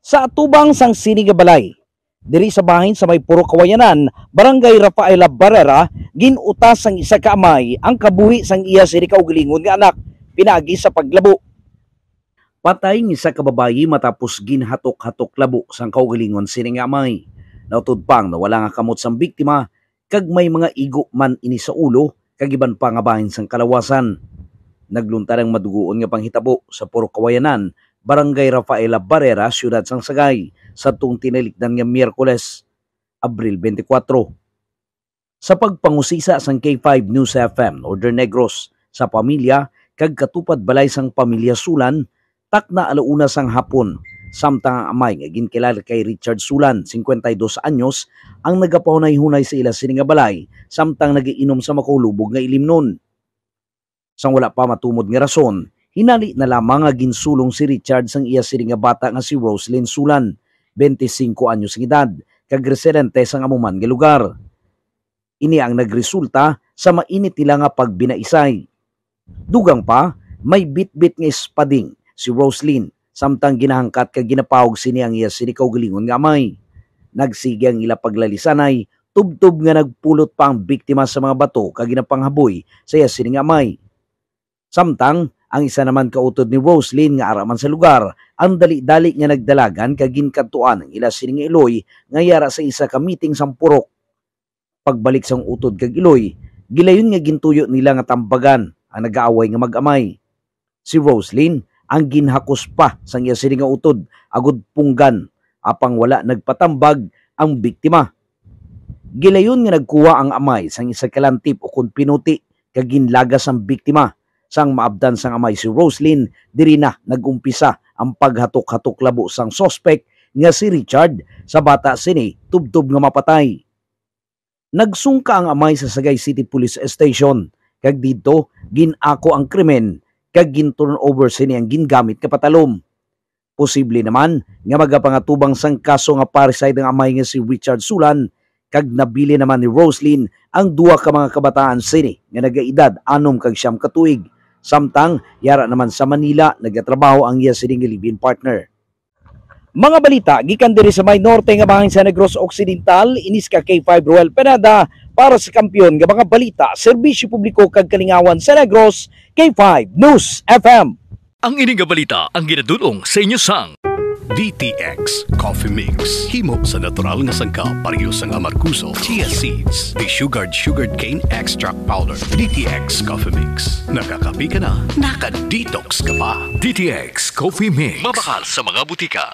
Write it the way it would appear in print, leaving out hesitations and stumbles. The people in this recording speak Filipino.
sa atubang sang Siniga Balay. Diri sa bahin sa may Puro Kawayanan, Barangay Rafaela Barrera, ginutas sang isa ka amay ang kabuhi sang iya sini kaugalingon nga anak pinaagi sa paglabo. Patay ng isa ka babayi matapos ginhatok-hatok labo sang kaugalingon sini nga amay. Nautud pang na wala nga kamot sang biktima kag may mga igo man ini sa ulo kag iban pa nga bahin sang kalawasan. Nagluntar ang madugoon nga panghitabo sa Puro Kawayanan, Barangay Rafaela Barrera, Siyudad sang Sagay, sa tuong tinalikdan nga Miyerkules, Abril 24. Sa pagpangusisa sang K5 News FM, Northern Negros, sa pamilya, kag katupad balay sang pamilya Sulan, takna alauna sang hapon, samtang ang amay nga ginkilala kay Richard Sulan, 52 anyos, ang nagapahunay-hunay sa ila sini nga balay, samtang nagiinom sa makulubog nga ilimnon. Sang wala pa matumod nga rason, hinali na lamang nga ginsulong si Richard sang iya sini nga bata nga si Roslyn Sulan, 25 anyos ng edad, kag residente sang amuman nga lugar. Ini ang nagresulta sa mainit nila nga pagbinaisay. Dugang pa, may bit-bit nga espading si Roslyn, samtang ginahangkat kag ginapawag sini ang iya sini kaugalingon nga amay. Nagsige ang ila paglalisanay, tubtob nga nagpulot pa ang biktima sa mga bato kag ginapanghaboy sa iya sini nga amay. Samtang, ang isa naman kautod ni Roslyn nga araman sa lugar, ang dali-dali nga nagdalagan kag ginkantuan ang ila sini nga Iloy nga yara sa isa ka meeting sang Purok. Pagbalik sang utod kag Iloy, gilayon nga gintuyo nila nga tambagan ang nag-aaway nga mag-amay. Si Roslyn ang ginhakos pa sang iya sini nga utod agud punggan apang wala nagpatambag ang biktima. Gilayon nga nagkuha ang amay sang isa kalantip o kun pinuti kag ginlagas ang biktima. Sang maabdan sang amay si Roslyn, diri na nagumpisa ang paghatok-hatok labo sang sospek nga si Richard sa bata sini tubtob nga mapatay. Nagsungka ang amay sa Sagay City Police Station kag didto ginako ang krimen kag gin-turn over sini ang gingamit nga patalom. Posible naman nga magapangatubang sang kaso nga parricide ang amay nga si Richard Sulan kag nabili naman ni Roslyn ang duwa ka mga kabataan sini nga nagaedad 6 kag 9 ka tuig. Samtang, yara naman sa Manila, nagatrabaho ang iya sining live-in partner. Mga balita, gikan diri sa may norte nga bahin sa Negros Occidental, inis ka K5 Roel Penada para sa kampiyon nga mga balita, serbisyo publiko kag kalingawan sa Negros, K5 News FM. Ang ining nga balita ang ginadulong sa inyo sang DTX Coffee Mix. Himo sa natural nga sangka pareho sang amarkuso, chia seeds, sugared cane extract powder. DTX Coffee Mix. Nakakapi ka na, naka-detox ka pa. DTX Coffee Mix. Mabakal sa mga butika.